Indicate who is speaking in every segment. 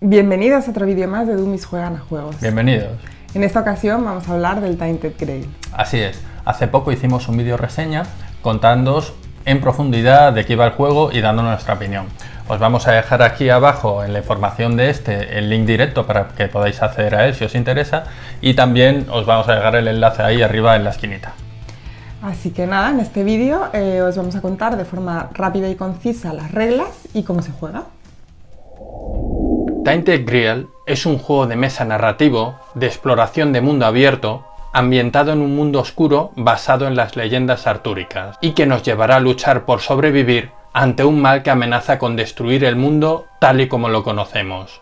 Speaker 1: Bienvenidos a otro vídeo más de Dummies Juegan a Juegos.
Speaker 2: Bienvenidos.
Speaker 1: En esta ocasión vamos a hablar del Tainted Grail.
Speaker 2: Así es, hace poco hicimos un vídeo reseña contándoos en profundidad de qué iba el juego y dando nuestra opinión. Os vamos a dejar aquí abajo en la información de el link directo para que podáis acceder a él si os interesa, y también os vamos a dejar el enlace ahí arriba en la esquinita.
Speaker 1: Así que nada, en este vídeo os vamos a contar de forma rápida y concisa las reglas y cómo se juega.
Speaker 2: Tainted Grail es un juego de mesa narrativo de exploración de mundo abierto ambientado en un mundo oscuro basado en las leyendas artúricas y que nos llevará a luchar por sobrevivir ante un mal que amenaza con destruir el mundo tal y como lo conocemos,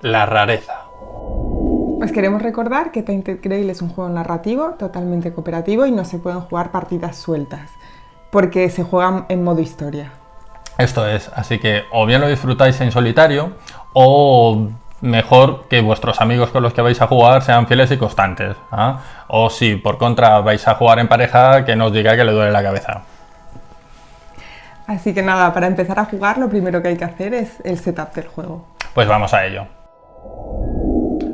Speaker 2: la rareza.
Speaker 1: Os queremos recordar que Tainted Grail es un juego narrativo totalmente cooperativo y no se pueden jugar partidas sueltas porque se juegan en modo historia.
Speaker 2: Esto es, así que o bien lo disfrutáis en solitario o mejor que vuestros amigos con los que vais a jugar sean fieles y constantes, ¿eh? O si por contra vais a jugar en pareja, que no os diga que le duele la cabeza.
Speaker 1: Así que nada, para empezar a jugar lo primero que hay que hacer es el setup del juego.
Speaker 2: Pues vamos a ello.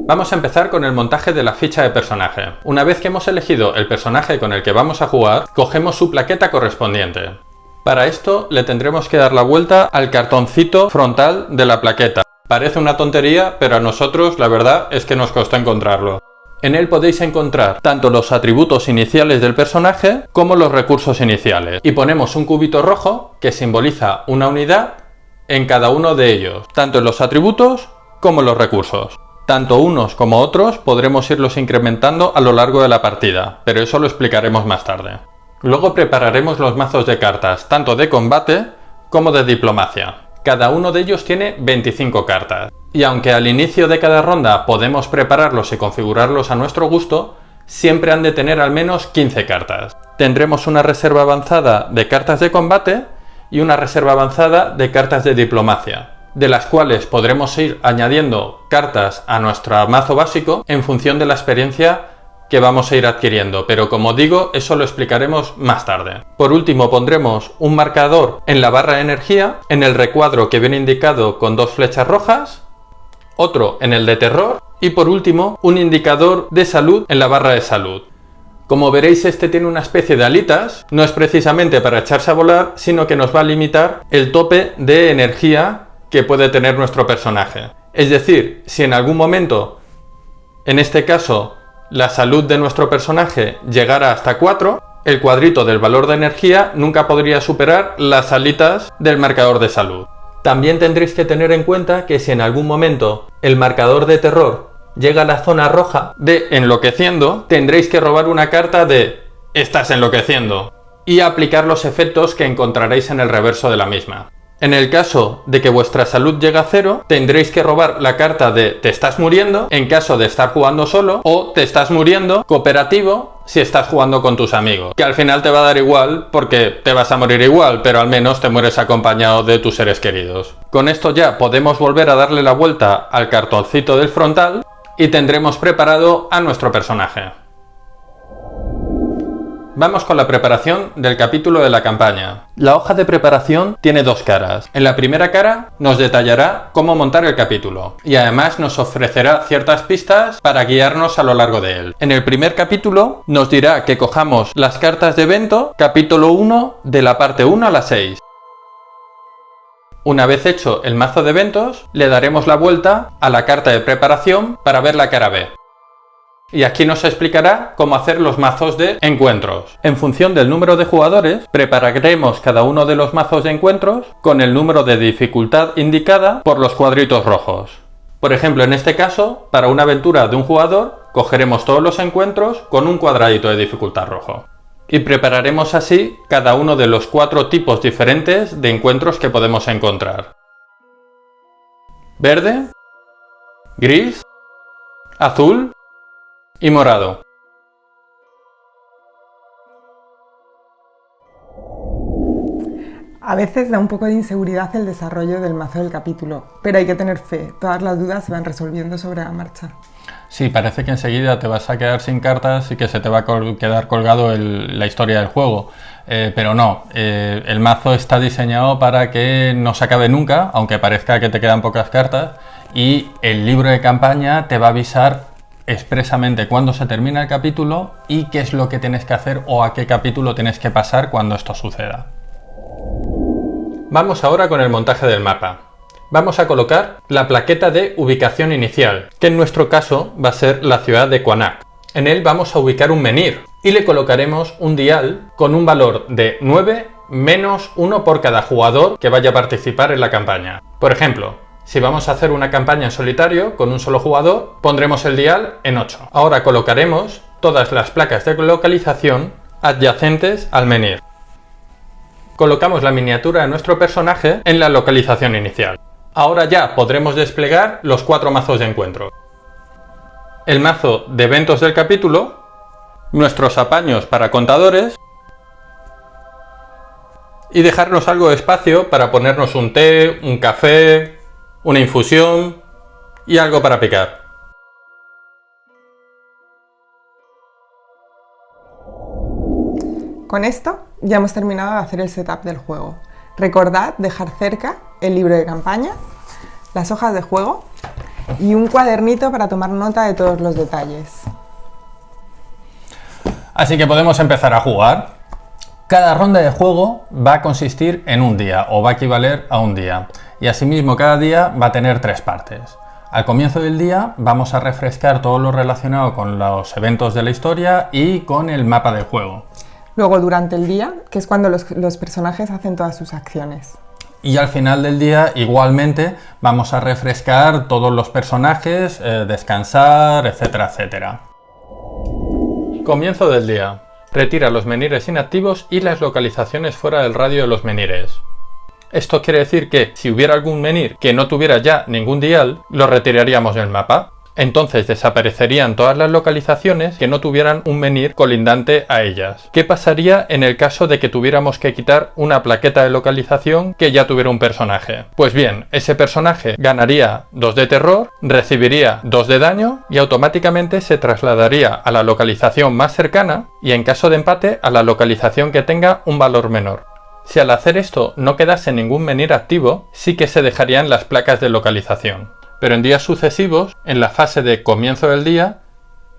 Speaker 2: Vamos a empezar con el montaje de la ficha de personaje. Una vez que hemos elegido el personaje con el que vamos a jugar, cogemos su plaqueta correspondiente. Para esto le tendremos que dar la vuelta al cartoncito frontal de la plaqueta. Parece una tontería, pero a nosotros la verdad es que nos costó encontrarlo. En él podéis encontrar tanto los atributos iniciales del personaje como los recursos iniciales. Y ponemos un cubito rojo que simboliza una unidad en cada uno de ellos, tanto en los atributos como en los recursos. Tanto unos como otros podremos irlos incrementando a lo largo de la partida, pero eso lo explicaremos más tarde. Luego prepararemos los mazos de cartas, tanto de combate como de diplomacia. Cada uno de ellos tiene 25 cartas, y aunque al inicio de cada ronda podemos prepararlos y configurarlos a nuestro gusto, siempre han de tener al menos 15 cartas. Tendremos una reserva avanzada de cartas de combate y una reserva avanzada de cartas de diplomacia, de las cuales podremos ir añadiendo cartas a nuestro mazo básico en función de la experiencia que vamos a ir adquiriendo, pero como digo, eso lo explicaremos más tarde. Por último, pondremos un marcador en la barra de energía, en el recuadro que viene indicado con dos flechas rojas, otro en el de terror y por último un indicador de salud en la barra de salud. Como veréis, este tiene una especie de alitas, no es precisamente para echarse a volar, sino que nos va a limitar el tope de energía que puede tener nuestro personaje. Es decir, si en algún momento, en este caso, la salud de nuestro personaje llegara hasta 4, el cuadrito del valor de energía nunca podría superar las alitas del marcador de salud. También tendréis que tener en cuenta que si en algún momento el marcador de terror llega a la zona roja de enloqueciendo, tendréis que robar una carta de estás enloqueciendo y aplicar los efectos que encontraréis en el reverso de la misma. En el caso de que vuestra salud llegue a 0, tendréis que robar la carta de te estás muriendo en caso de estar jugando solo, o te estás muriendo cooperativo si estás jugando con tus amigos, que al final te va a dar igual porque te vas a morir igual, pero al menos te mueres acompañado de tus seres queridos. Con esto ya podemos volver a darle la vuelta al cartoncito del frontal y tendremos preparado a nuestro personaje. Vamos con la preparación del capítulo de la campaña. La hoja de preparación tiene dos caras. En la primera cara nos detallará cómo montar el capítulo y además nos ofrecerá ciertas pistas para guiarnos a lo largo de él. En el primer capítulo nos dirá que cojamos las cartas de evento, capítulo 1 de la parte 1 a la 6. Una vez hecho el mazo de eventos, le daremos la vuelta a la carta de preparación para ver la cara B. Y aquí nos explicará cómo hacer los mazos de encuentros. En función del número de jugadores, prepararemos cada uno de los mazos de encuentros con el número de dificultad indicada por los cuadritos rojos. Por ejemplo, en este caso, para una aventura de un jugador, cogeremos todos los encuentros con un cuadradito de dificultad rojo. Y prepararemos así cada uno de los 4 tipos diferentes de encuentros que podemos encontrar. Verde, gris, azul y morado.
Speaker 1: A veces da un poco de inseguridad el desarrollo del mazo del capítulo, pero hay que tener fe, todas las dudas se van resolviendo sobre la marcha.
Speaker 2: Sí, parece que enseguida te vas a quedar sin cartas y que se te va a quedar colgado la historia del juego. Pero no, el mazo está diseñado para que no se acabe nunca, aunque parezca que te quedan pocas cartas, y el libro de campaña te va a avisar expresamente cuándo se termina el capítulo y qué es lo que tienes que hacer o a qué capítulo tienes que pasar cuando esto suceda. Vamos ahora con el montaje del mapa. Vamos a colocar la plaqueta de ubicación inicial, que en nuestro caso va a ser la ciudad de Quanac. En él vamos a ubicar un menhir y le colocaremos un dial con un valor de 9 menos 1 por cada jugador que vaya a participar en la campaña. Por ejemplo, si vamos a hacer una campaña en solitario con un solo jugador, pondremos el dial en 8. Ahora colocaremos todas las placas de localización adyacentes al menhir. Colocamos la miniatura de nuestro personaje en la localización inicial. Ahora ya podremos desplegar los 4 mazos de encuentro. El mazo de eventos del capítulo, nuestros apaños para contadores y dejarnos algo de espacio para ponernos un té, un café, una infusión y algo para picar.
Speaker 1: Con esto ya hemos terminado de hacer el setup del juego. Recordad dejar cerca el libro de campaña, las hojas de juego y un cuadernito para tomar nota de todos los detalles.
Speaker 2: Así que podemos empezar a jugar. Cada ronda de juego va a consistir en un día o va a equivaler a un día. Y asimismo cada día va a tener 3 partes. Al comienzo del día vamos a refrescar todo lo relacionado con los eventos de la historia y con el mapa del juego.
Speaker 1: Luego durante el día, que es cuando los personajes hacen todas sus acciones.
Speaker 2: Y al final del día igualmente vamos a refrescar todos los personajes, descansar, etcétera, etcétera. Comienzo del día. Retira los menhires inactivos y las localizaciones fuera del radio de los menhires. Esto quiere decir que si hubiera algún menhir que no tuviera ya ningún dial, lo retiraríamos del mapa. Entonces desaparecerían todas las localizaciones que no tuvieran un menhir colindante a ellas. ¿Qué pasaría en el caso de que tuviéramos que quitar una plaqueta de localización que ya tuviera un personaje? Pues bien, ese personaje ganaría 2 de terror, recibiría 2 de daño y automáticamente se trasladaría a la localización más cercana y en caso de empate a la localización que tenga un valor menor. Si al hacer esto no quedase ningún menhir activo, sí que se dejarían las placas de localización. Pero en días sucesivos, en la fase de comienzo del día,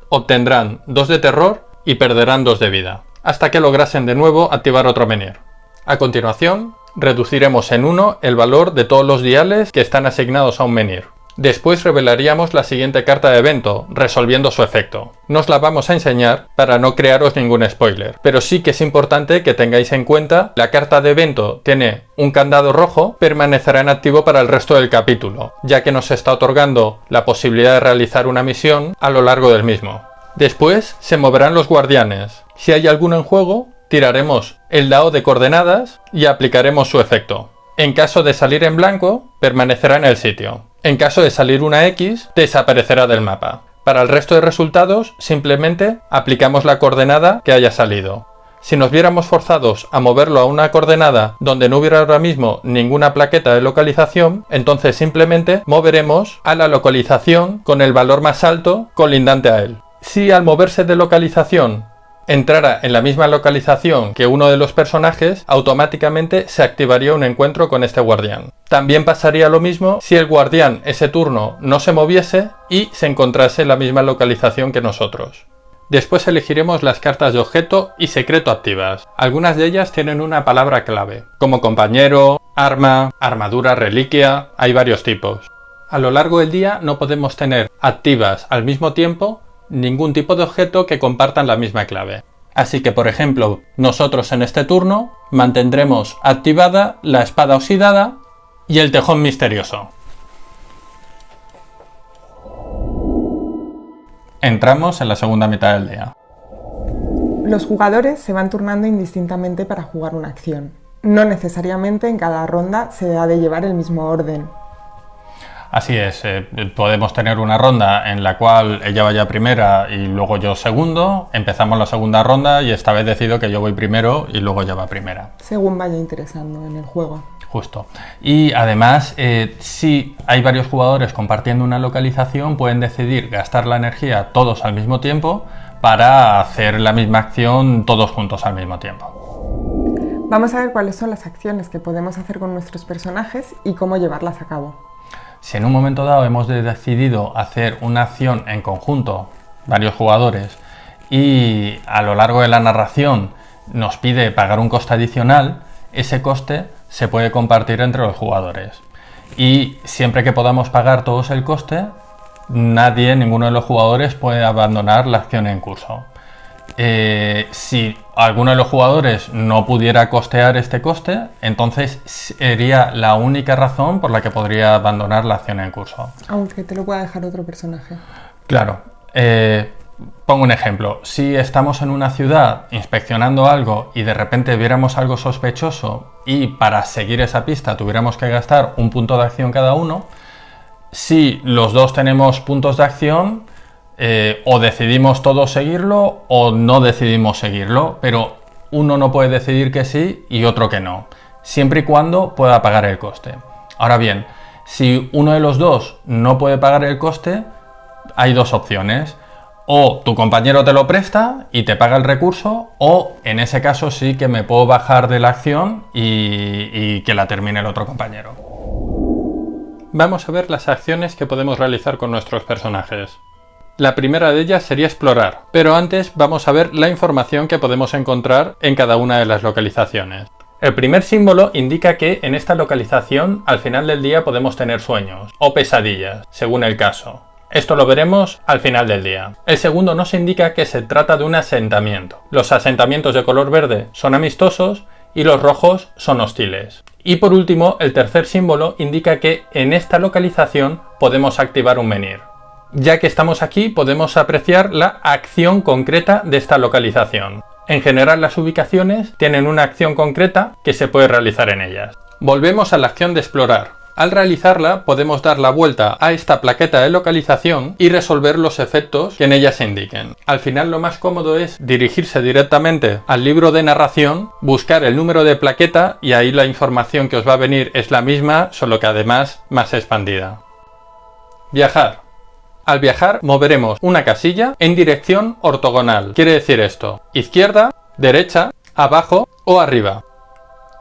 Speaker 2: obtendrán 2 de terror y perderán 2 de vida, hasta que lograsen de nuevo activar otro menhir. A continuación, reduciremos en 1 el valor de todos los diales que están asignados a un menhir. Después revelaríamos la siguiente carta de evento, resolviendo su efecto. No os la vamos a enseñar para no crearos ningún spoiler, pero sí que es importante que tengáis en cuenta la carta de evento tiene un candado rojo, permanecerá en activo para el resto del capítulo, ya que nos está otorgando la posibilidad de realizar una misión a lo largo del mismo. Después se moverán los guardianes. Si hay alguno en juego, tiraremos el dado de coordenadas y aplicaremos su efecto. En caso de salir en blanco, permanecerá en el sitio. En caso de salir una X, desaparecerá del mapa. Para el resto de resultados, simplemente aplicamos la coordenada que haya salido. Si nos viéramos forzados a moverlo a una coordenada donde no hubiera ahora mismo ninguna plaqueta de localización, entonces simplemente moveremos a la localización con el valor más alto colindante a él. Si al moverse de localización entrara en la misma localización que uno de los personajes, automáticamente se activaría un encuentro con este guardián. También pasaría lo mismo si el guardián ese turno no se moviese y se encontrase en la misma localización que nosotros. Después elegiremos las cartas de objeto y secreto activas. Algunas de ellas tienen una palabra clave, como compañero, arma, armadura, reliquia, hay varios tipos. A lo largo del día no podemos tener activas al mismo tiempo ningún tipo de objeto que compartan la misma clave. Así que, por ejemplo, nosotros en este turno mantendremos activada la espada oxidada y el tejón misterioso. Entramos en la segunda mitad del día.
Speaker 1: Los jugadores se van turnando indistintamente para jugar una acción. No necesariamente en cada ronda se ha de llevar el mismo orden.
Speaker 2: Así es, podemos tener una ronda en la cual ella vaya primera y luego yo segundo, empezamos la segunda ronda y esta vez decido que yo voy primero y luego ella va primera.
Speaker 1: Según vaya interesando en el juego.
Speaker 2: Justo. Y además, si hay varios jugadores compartiendo una localización, pueden decidir gastar la energía todos al mismo tiempo para hacer la misma acción todos juntos al mismo tiempo.
Speaker 1: Vamos a ver cuáles son las acciones que podemos hacer con nuestros personajes y cómo llevarlas a cabo.
Speaker 2: Si en un momento dado hemos decidido hacer una acción en conjunto, varios jugadores, y a lo largo de la narración nos pide pagar un coste adicional, ese coste se puede compartir entre los jugadores. Y siempre que podamos pagar todos el coste, ninguno de los jugadores puede abandonar la acción en curso. Si alguno de los jugadores no pudiera costear este coste, entonces sería la única razón por la que podría abandonar la acción en curso.
Speaker 1: Aunque te lo pueda dejar otro personaje.
Speaker 2: Claro. Pongo un ejemplo. Si estamos en una ciudad inspeccionando algo y de repente viéramos algo sospechoso y para seguir esa pista tuviéramos que gastar un punto de acción cada uno, si los dos tenemos puntos de acción, o decidimos todos seguirlo o no decidimos seguirlo, pero uno no puede decidir que sí y otro que no, siempre y cuando pueda pagar el coste. Ahora bien, si uno de los dos no puede pagar el coste, hay dos opciones: o tu compañero te lo presta y te paga el recurso, o en ese caso sí que me puedo bajar de la acción y que la termine el otro compañero. Vamos a ver las acciones que podemos realizar con nuestros personajes. La primera de ellas sería explorar, pero antes vamos a ver la información que podemos encontrar en cada una de las localizaciones. El primer símbolo indica que en esta localización al final del día podemos tener sueños o pesadillas, según el caso. Esto lo veremos al final del día. El segundo nos indica que se trata de un asentamiento. Los asentamientos de color verde son amistosos y los rojos son hostiles. Y por último, el tercer símbolo indica que en esta localización podemos activar un menhir. Ya que estamos aquí, podemos apreciar la acción concreta de esta localización. En general, las ubicaciones tienen una acción concreta que se puede realizar en ellas. Volvemos a la acción de explorar. Al realizarla, podemos dar la vuelta a esta plaqueta de localización y resolver los efectos que en ella se indiquen. Al final, lo más cómodo es dirigirse directamente al libro de narración, buscar el número de plaqueta y ahí la información que os va a venir es la misma, solo que además más expandida. Viajar. Al viajar moveremos una casilla en dirección ortogonal. Quiere decir esto: izquierda, derecha, abajo o arriba.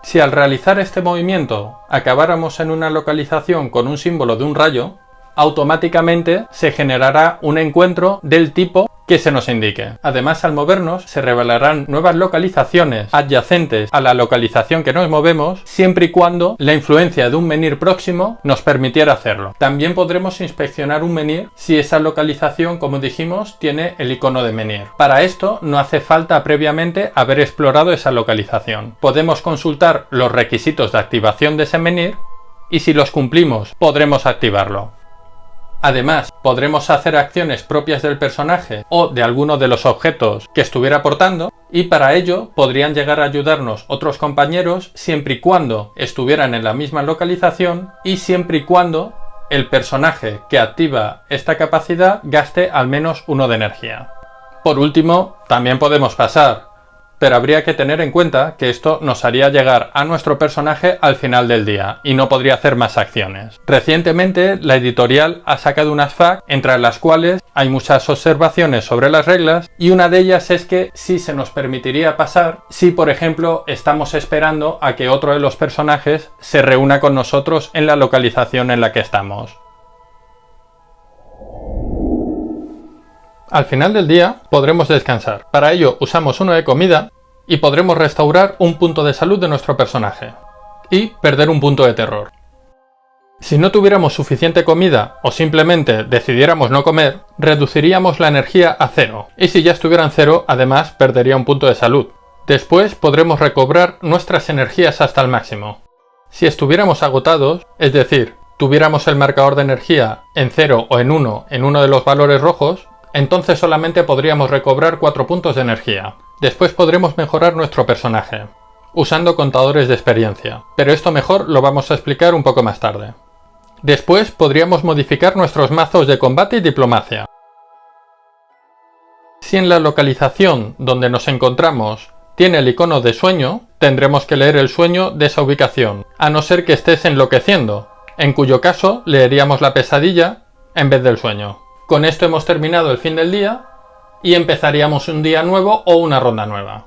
Speaker 2: Si al realizar este movimiento acabáramos en una localización con un símbolo de un rayo, automáticamente se generará un encuentro del tipo que se nos indique. Además, al movernos se revelarán nuevas localizaciones adyacentes a la localización que nos movemos, siempre y cuando la influencia de un menhir próximo nos permitiera hacerlo. También podremos inspeccionar un menhir si esa localización, como dijimos, tiene el icono de menhir. Para esto no hace falta previamente haber explorado esa localización. Podemos consultar los requisitos de activación de ese menhir y si los cumplimos podremos activarlo. Además, podremos hacer acciones propias del personaje o de alguno de los objetos que estuviera portando, y para ello podrían llegar a ayudarnos otros compañeros siempre y cuando estuvieran en la misma localización y siempre y cuando el personaje que activa esta capacidad gaste al menos 1 de energía. Por último, también podemos pasar, pero habría que tener en cuenta que esto nos haría llegar a nuestro personaje al final del día y no podría hacer más acciones. Recientemente la editorial ha sacado unas FAQ entre las cuales hay muchas observaciones sobre las reglas, y una de ellas es que sí se nos permitiría pasar si, por ejemplo, estamos esperando a que otro de los personajes se reúna con nosotros en la localización en la que estamos. Al final del día podremos descansar. Para ello usamos 1 de comida y podremos restaurar un punto de salud de nuestro personaje y perder un punto de terror. Si no tuviéramos suficiente comida o simplemente decidiéramos no comer, reduciríamos la energía a 0, y si ya estuviera en 0, además perdería un punto de salud. Después podremos recobrar nuestras energías hasta el máximo. Si estuviéramos agotados, es decir, tuviéramos el marcador de energía en 0 o en 1 de los valores rojos, entonces solamente podríamos recobrar 4 puntos de energía. Después podremos mejorar nuestro personaje, usando contadores de experiencia, pero esto mejor lo vamos a explicar un poco más tarde. Después podríamos modificar nuestros mazos de combate y diplomacia. Si en la localización donde nos encontramos tiene el icono de sueño, tendremos que leer el sueño de esa ubicación, a no ser que estés enloqueciendo, en cuyo caso leeríamos la pesadilla en vez del sueño. Con esto hemos terminado el fin del día y empezaríamos un día nuevo o una ronda nueva.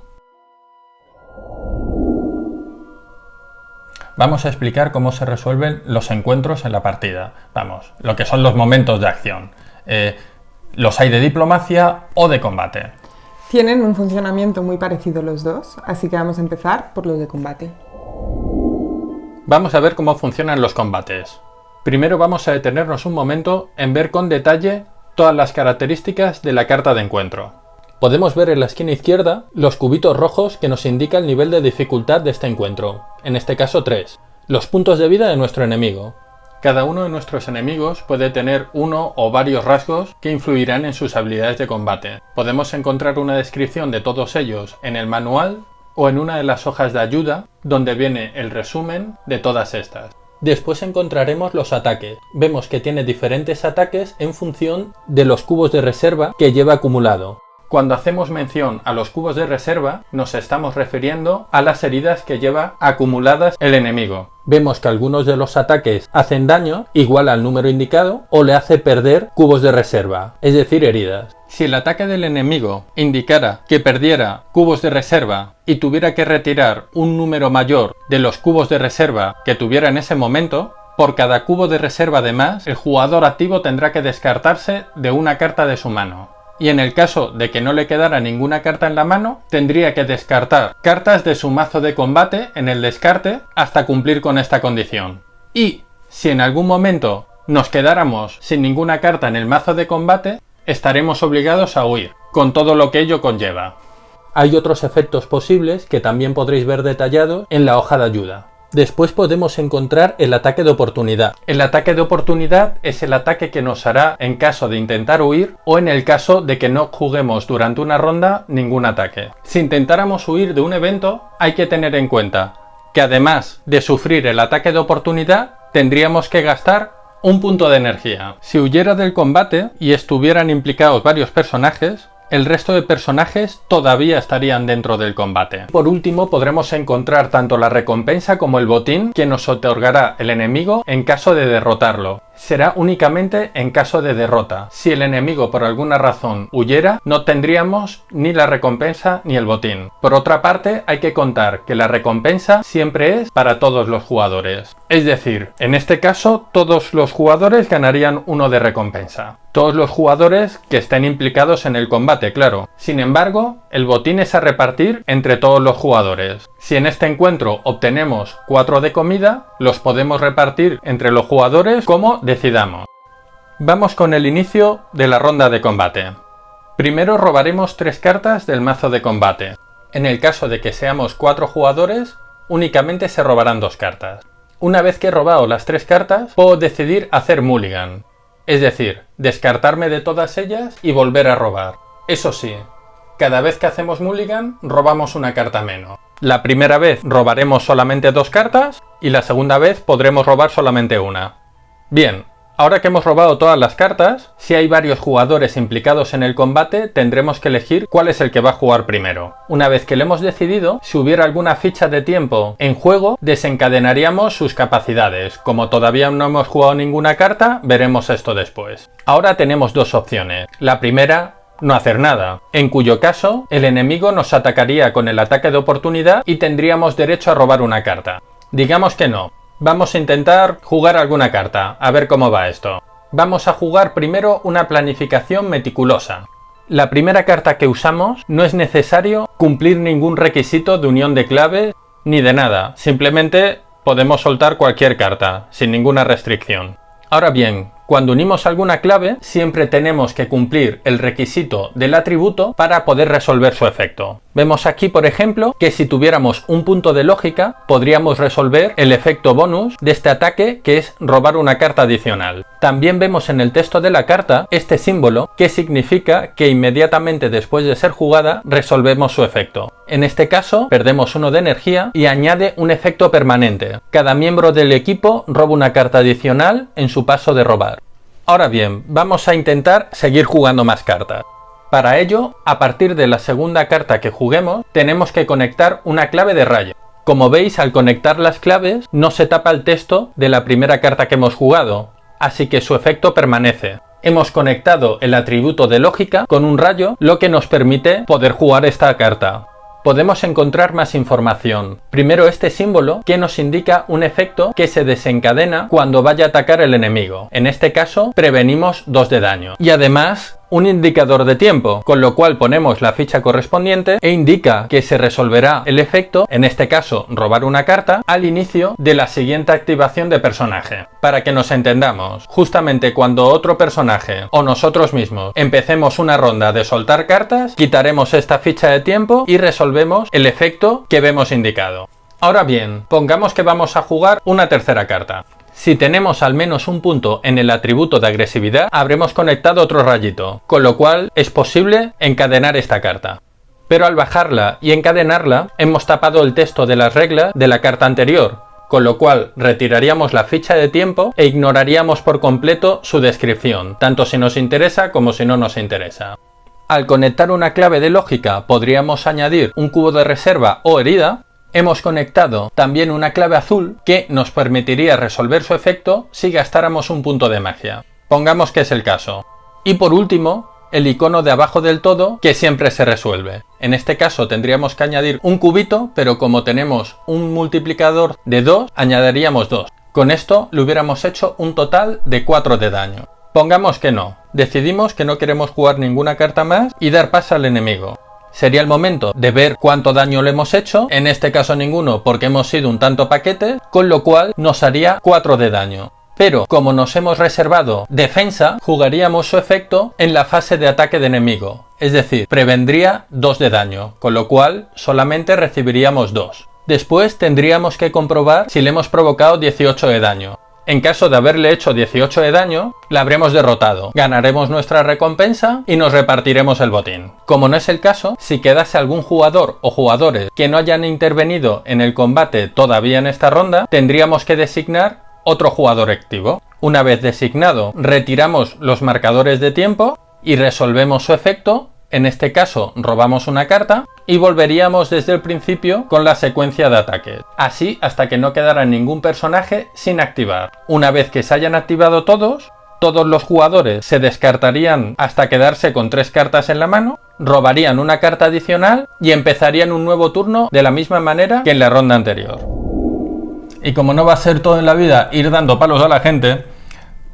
Speaker 2: vamos a explicar cómo se resuelven los encuentros en la partida. Vamos, lo que son los momentos de acción. Los hay de diplomacia o de combate.
Speaker 1: Tienen un funcionamiento muy parecido los dos, así que vamos a empezar por los de combate.
Speaker 2: Vamos a ver cómo funcionan los combates. Primero vamos a detenernos un momento en ver con detalle todas las características de la carta de encuentro. Podemos ver en la esquina izquierda los cubitos rojos que nos indican el nivel de dificultad de este encuentro, en este caso 3, los puntos de vida de nuestro enemigo. Cada uno de nuestros enemigos puede tener uno o varios rasgos que influirán en sus habilidades de combate. Podemos encontrar una descripción de todos ellos en el manual o en una de las hojas de ayuda donde viene el resumen de todas estas. Después encontraremos los ataques. Vemos que tiene diferentes ataques en función de los cubos de reserva que lleva acumulado. Cuando hacemos mención a los cubos de reserva, nos estamos refiriendo a las heridas que lleva acumuladas el enemigo. Vemos que algunos de los ataques hacen daño igual al número indicado o le hace perder cubos de reserva, es decir, heridas. Si el ataque del enemigo indicara que perdiera cubos de reserva y tuviera que retirar un número mayor de los cubos de reserva que tuviera en ese momento, por cada cubo de reserva de más, el jugador activo tendrá que descartarse de una carta de su mano. Y en el caso de que no le quedara ninguna carta en la mano, tendría que descartar cartas de su mazo de combate en el descarte hasta cumplir con esta condición. Y si en algún momento nos quedáramos sin ninguna carta en el mazo de combate, estaremos obligados a huir, con todo lo que ello conlleva. Hay otros efectos posibles que también podréis ver detallados en la hoja de ayuda. Después podemos encontrar el ataque de oportunidad. El ataque de oportunidad es el ataque que nos hará en caso de intentar huir o en el caso de que no juguemos durante una ronda ningún ataque. Si intentáramos huir de un evento, hay que tener en cuenta que además de sufrir el ataque de oportunidad, tendríamos que gastar un punto de energía. Si huyera del combate y estuvieran implicados varios personajes, el resto de personajes todavía estarían dentro del combate. Por último, podremos encontrar tanto la recompensa como el botín que nos otorgará el enemigo en caso de derrotarlo. Será únicamente en caso de derrota. Si el enemigo por alguna razón huyera, no tendríamos ni la recompensa ni el botín. Por otra parte, hay que contar que la recompensa siempre es para todos los jugadores. Es decir, en este caso, todos los jugadores ganarían uno de recompensa. Todos los jugadores que estén implicados en el combate, claro. Sin embargo, el botín es a repartir entre todos los jugadores. Si en este encuentro obtenemos 4 de comida, los podemos repartir entre los jugadores como decidamos. Vamos con el inicio de la ronda de combate. Primero robaremos 3 cartas del mazo de combate. En el caso de que seamos 4 jugadores, únicamente se robarán 2 cartas. Una vez que he robado las 3 cartas, puedo decidir hacer mulligan. Es decir, descartarme de todas ellas y volver a robar. Eso sí, cada vez que hacemos mulligan, robamos una carta menos. La primera vez robaremos solamente 2 cartas y la segunda vez podremos robar solamente una. Bien, ahora que hemos robado todas las cartas, si hay varios jugadores implicados en el combate, tendremos que elegir cuál es el que va a jugar primero. Una vez que lo hemos decidido, si hubiera alguna ficha de tiempo en juego, desencadenaríamos sus capacidades. Como todavía no hemos jugado ninguna carta, veremos esto después. Ahora tenemos 2 opciones. La primera, no hacer nada, en cuyo caso el enemigo nos atacaría con el ataque de oportunidad y tendríamos derecho a robar una carta. Digamos que no. Vamos a intentar jugar alguna carta, a ver cómo va esto. Vamos a jugar primero una planificación meticulosa. La primera carta que usamos no es necesario cumplir ningún requisito de unión de claves ni de nada, simplemente podemos soltar cualquier carta, sin ninguna restricción. Ahora bien, cuando unimos alguna clave, siempre tenemos que cumplir el requisito del atributo para poder resolver su efecto. Vemos aquí, por ejemplo, que si tuviéramos un punto de lógica, podríamos resolver el efecto bonus de este ataque, que es robar una carta adicional. También vemos en el texto de la carta este símbolo, que significa que inmediatamente después de ser jugada, resolvemos su efecto. En este caso, perdemos 1 de energía y añade un efecto permanente. Cada miembro del equipo roba una carta adicional en su paso de robar. Ahora bien, vamos a intentar seguir jugando más cartas. Para ello, a partir de la segunda carta que juguemos, tenemos que conectar una clave de rayo. Como veis, al conectar las claves, no se tapa el texto de la primera carta que hemos jugado, así que su efecto permanece. Hemos conectado el atributo de lógica con un rayo, lo que nos permite poder jugar esta carta. podemos encontrar más información. Primero, este símbolo que nos indica un efecto que se desencadena cuando vaya a atacar el enemigo. En este caso, prevenimos 2 de daño. Y además, un indicador de tiempo, con lo cual ponemos la ficha correspondiente e indica que se resolverá el efecto, en este caso robar una carta, al inicio de la siguiente activación de personaje. Para que nos entendamos, justamente cuando otro personaje o nosotros mismos empecemos una ronda de soltar cartas, quitaremos esta ficha de tiempo y resolvemos el efecto que vemos indicado. Ahora bien, pongamos que vamos a jugar una tercera carta. Si tenemos al menos un punto en el atributo de agresividad, habremos conectado otro rayito, con lo cual es posible encadenar esta carta. Pero al bajarla y encadenarla, hemos tapado el texto de las reglas de la carta anterior, con lo cual retiraríamos la ficha de tiempo e ignoraríamos por completo su descripción, tanto si nos interesa como si no nos interesa. Al conectar una clave de lógica, podríamos añadir un cubo de reserva o herida. Hemos conectado también una clave azul que nos permitiría resolver su efecto si gastáramos un punto de magia. Pongamos que es el caso. Y por último, el icono de abajo del todo que siempre se resuelve. En este caso tendríamos que añadir un cubito, pero como tenemos un multiplicador de 2, añadiríamos 2. Con esto le hubiéramos hecho un total de 4 de daño. Pongamos que no. Decidimos que no queremos jugar ninguna carta más y dar paso al enemigo. Sería el momento de ver cuánto daño le hemos hecho, en este caso ninguno porque hemos sido un tanto paquete, con lo cual nos haría 4 de daño. Pero como nos hemos reservado defensa, jugaríamos su efecto en la fase de ataque de enemigo, es decir, prevendría 2 de daño, con lo cual solamente recibiríamos 2. Después tendríamos que comprobar si le hemos provocado 18 de daño. En caso de haberle hecho 18 de daño, la habremos derrotado, ganaremos nuestra recompensa y nos repartiremos el botín. Como no es el caso, si quedase algún jugador o jugadores que no hayan intervenido en el combate todavía en esta ronda, tendríamos que designar otro jugador activo. Una vez designado, retiramos los marcadores de tiempo y resolvemos su efecto. En este caso, robamos una carta y volveríamos desde el principio con la secuencia de ataques. Así hasta que no quedara ningún personaje sin activar. Una vez que se hayan activado todos los jugadores se descartarían hasta quedarse con 3 cartas en la mano, robarían una carta adicional y empezarían un nuevo turno de la misma manera que en la ronda anterior. Y como no va a ser todo en la vida ir dando palos a la gente,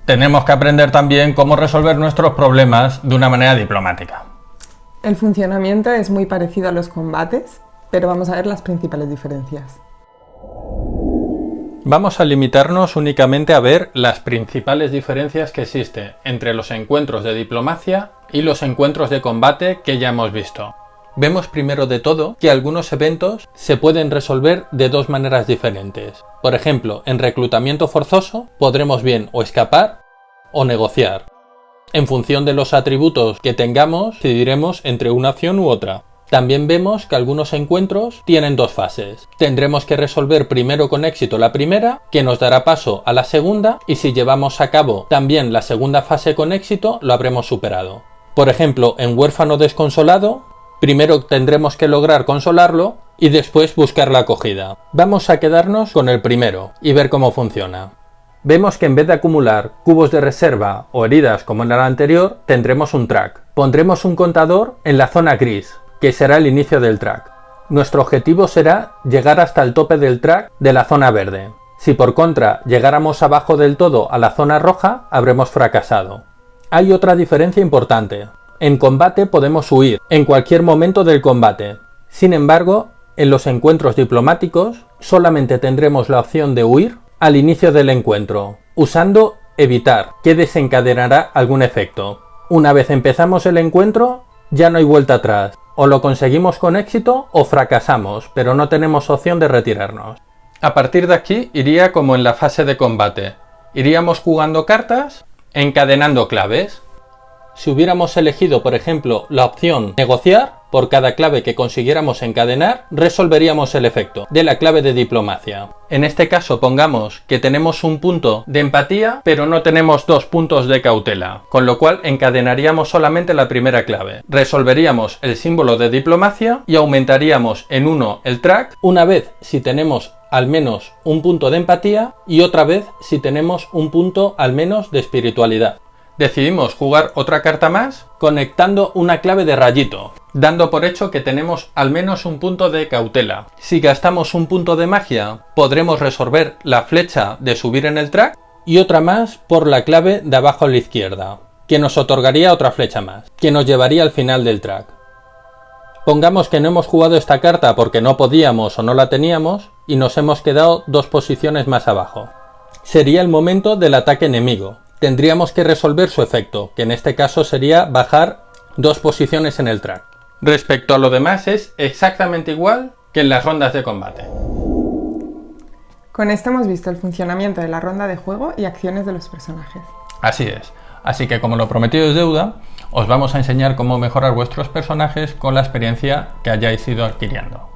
Speaker 2: tenemos que aprender también cómo resolver nuestros problemas de una manera diplomática.
Speaker 1: El funcionamiento es muy parecido a los combates, pero vamos a ver las principales diferencias.
Speaker 2: Vamos a limitarnos únicamente a ver las principales diferencias que existen entre los encuentros de diplomacia y los encuentros de combate que ya hemos visto. Vemos primero de todo que algunos eventos se pueden resolver de 2 maneras diferentes. Por ejemplo, en reclutamiento forzoso podremos bien o escapar o negociar. En función de los atributos que tengamos, decidiremos entre una opción u otra. También vemos que algunos encuentros tienen 2 fases. Tendremos que resolver primero con éxito la primera, que nos dará paso a la segunda, y si llevamos a cabo también la segunda fase con éxito, lo habremos superado. Por ejemplo, en huérfano desconsolado, primero tendremos que lograr consolarlo y después buscar la acogida. Vamos a quedarnos con el primero y ver cómo funciona. Vemos que en vez de acumular cubos de reserva o heridas como en la anterior, tendremos un track. Pondremos un contador en la zona gris, que será el inicio del track. Nuestro objetivo será llegar hasta el tope del track de la zona verde. Si por contra llegáramos abajo del todo a la zona roja, habremos fracasado. Hay otra diferencia importante. En combate podemos huir en cualquier momento del combate. Sin embargo, en los encuentros diplomáticos solamente tendremos la opción de huir al inicio del encuentro, usando evitar, que desencadenará algún efecto. Una vez empezamos el encuentro, ya no hay vuelta atrás. O lo conseguimos con éxito o fracasamos, pero no tenemos opción de retirarnos. A partir de aquí iría como en la fase de combate. Iríamos jugando cartas, encadenando claves. Si hubiéramos elegido, por ejemplo, la opción negociar, por cada clave que consiguiéramos encadenar, resolveríamos el efecto de la clave de diplomacia. En este caso pongamos que tenemos un punto de empatía, pero no tenemos 2 puntos de cautela, con lo cual encadenaríamos solamente la primera clave. Resolveríamos el símbolo de diplomacia y aumentaríamos en 1 el track, una vez si tenemos al menos un punto de empatía y otra vez si tenemos un punto al menos de espiritualidad. decidimos jugar otra carta más conectando una clave de rayito, dando por hecho que tenemos al menos un punto de cautela. Si gastamos un punto de magia, podremos resolver la flecha de subir en el track y otra más por la clave de abajo a la izquierda, que nos otorgaría otra flecha más, que nos llevaría al final del track. Pongamos que no hemos jugado esta carta porque no podíamos o no la teníamos y nos hemos quedado 2 posiciones más abajo. Sería el momento del ataque enemigo. Tendríamos que resolver su efecto, que en este caso sería bajar 2 posiciones en el track. Respecto a lo demás es exactamente igual que en las rondas de combate.
Speaker 1: Con esto hemos visto el funcionamiento de la ronda de juego y acciones de los personajes.
Speaker 2: Así es. Así que como lo prometido es deuda, os vamos a enseñar cómo mejorar vuestros personajes con la experiencia que hayáis ido adquiriendo.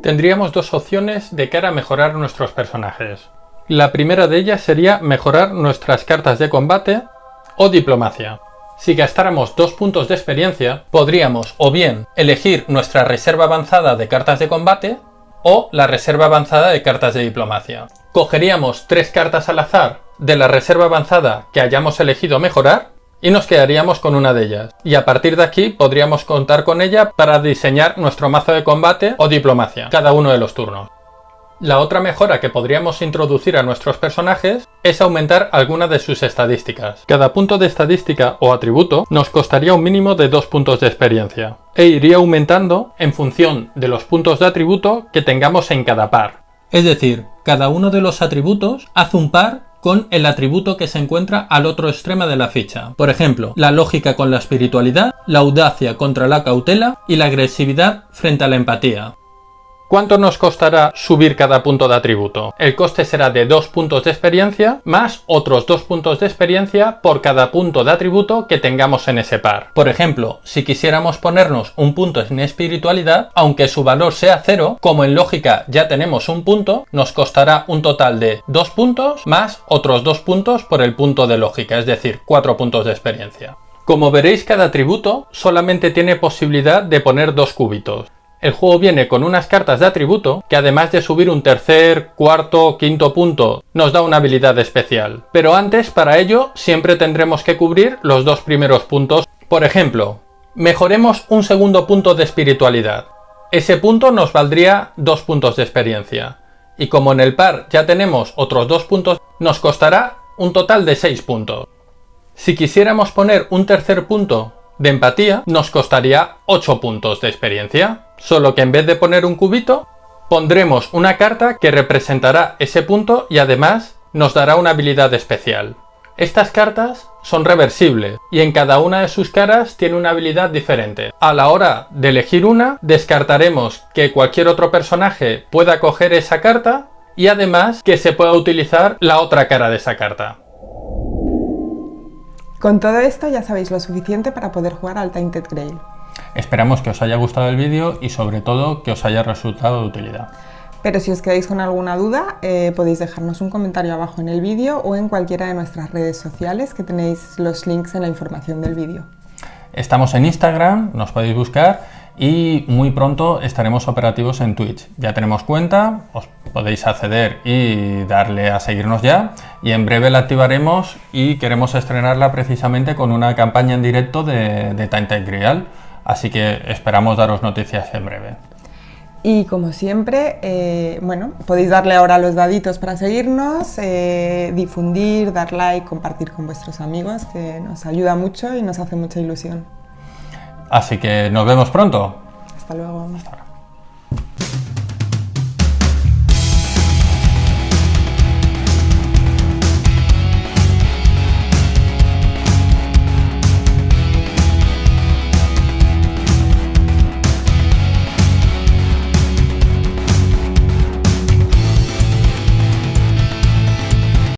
Speaker 2: Tendríamos 2 opciones de cara a mejorar nuestros personajes. La primera de ellas sería mejorar nuestras cartas de combate o diplomacia. Si gastáramos 2 puntos de experiencia, podríamos o bien elegir nuestra reserva avanzada de cartas de combate o la reserva avanzada de cartas de diplomacia. Cogeríamos 3 cartas al azar de la reserva avanzada que hayamos elegido mejorar y nos quedaríamos con una de ellas. Y a partir de aquí podríamos contar con ella para diseñar nuestro mazo de combate o diplomacia, cada uno de los turnos. La otra mejora que podríamos introducir a nuestros personajes es aumentar alguna de sus estadísticas. Cada punto de estadística o atributo nos costaría un mínimo de 2 puntos de experiencia e iría aumentando en función de los puntos de atributo que tengamos en cada par. Es decir, cada uno de los atributos hace un par con el atributo que se encuentra al otro extremo de la ficha. Por ejemplo, la lógica con la espiritualidad, la audacia contra la cautela y la agresividad frente a la empatía. ¿Cuánto nos costará subir cada punto de atributo? El coste será de 2 puntos de experiencia más otros 2 puntos de experiencia por cada punto de atributo que tengamos en ese par. Por ejemplo, si quisiéramos ponernos un punto en espiritualidad, aunque su valor sea 0, como en lógica ya tenemos un punto, nos costará un total de 2 puntos más otros 2 puntos por el punto de lógica, es decir, 4 puntos de experiencia. Como veréis, cada atributo solamente tiene posibilidad de poner 2 cúbitos. El juego viene con unas cartas de atributo que además de subir un tercer, cuarto, quinto punto, nos da una habilidad especial. Pero antes, para ello, siempre tendremos que cubrir los 2 primeros puntos. Por ejemplo, mejoremos un segundo punto de espiritualidad. Ese punto nos valdría 2 puntos de experiencia. Y como en el par ya tenemos otros 2 puntos, nos costará un total de 6 puntos. Si quisiéramos poner un tercer punto de empatía, nos costaría 8 puntos de experiencia. Solo que en vez de poner un cubito, pondremos una carta que representará ese punto y además nos dará una habilidad especial. Estas cartas son reversibles y en cada una de sus caras tiene una habilidad diferente. A la hora de elegir una, descartaremos que cualquier otro personaje pueda coger esa carta y además que se pueda utilizar la otra cara de esa carta.
Speaker 1: Con todo esto ya sabéis lo suficiente para poder jugar al Tainted Grail.
Speaker 2: Esperamos que os haya gustado el vídeo y sobre todo que os haya resultado de utilidad.
Speaker 1: Pero si os quedáis con alguna duda, podéis dejarnos un comentario abajo en el vídeo o en cualquiera de nuestras redes sociales, que tenéis los links en la información del vídeo.
Speaker 2: Estamos en Instagram, nos podéis buscar y muy pronto estaremos operativos en Twitch. Ya tenemos cuenta, os podéis acceder y darle a seguirnos ya y en breve la activaremos y queremos estrenarla precisamente con una campaña en directo de Tainted Grail. Así que esperamos daros noticias en breve.
Speaker 1: Y como siempre, podéis darle ahora a los daditos para seguirnos, difundir, dar like, compartir con vuestros amigos, que nos ayuda mucho y nos hace mucha ilusión.
Speaker 2: Así que nos vemos pronto.
Speaker 1: Hasta luego.
Speaker 2: Hasta ahora.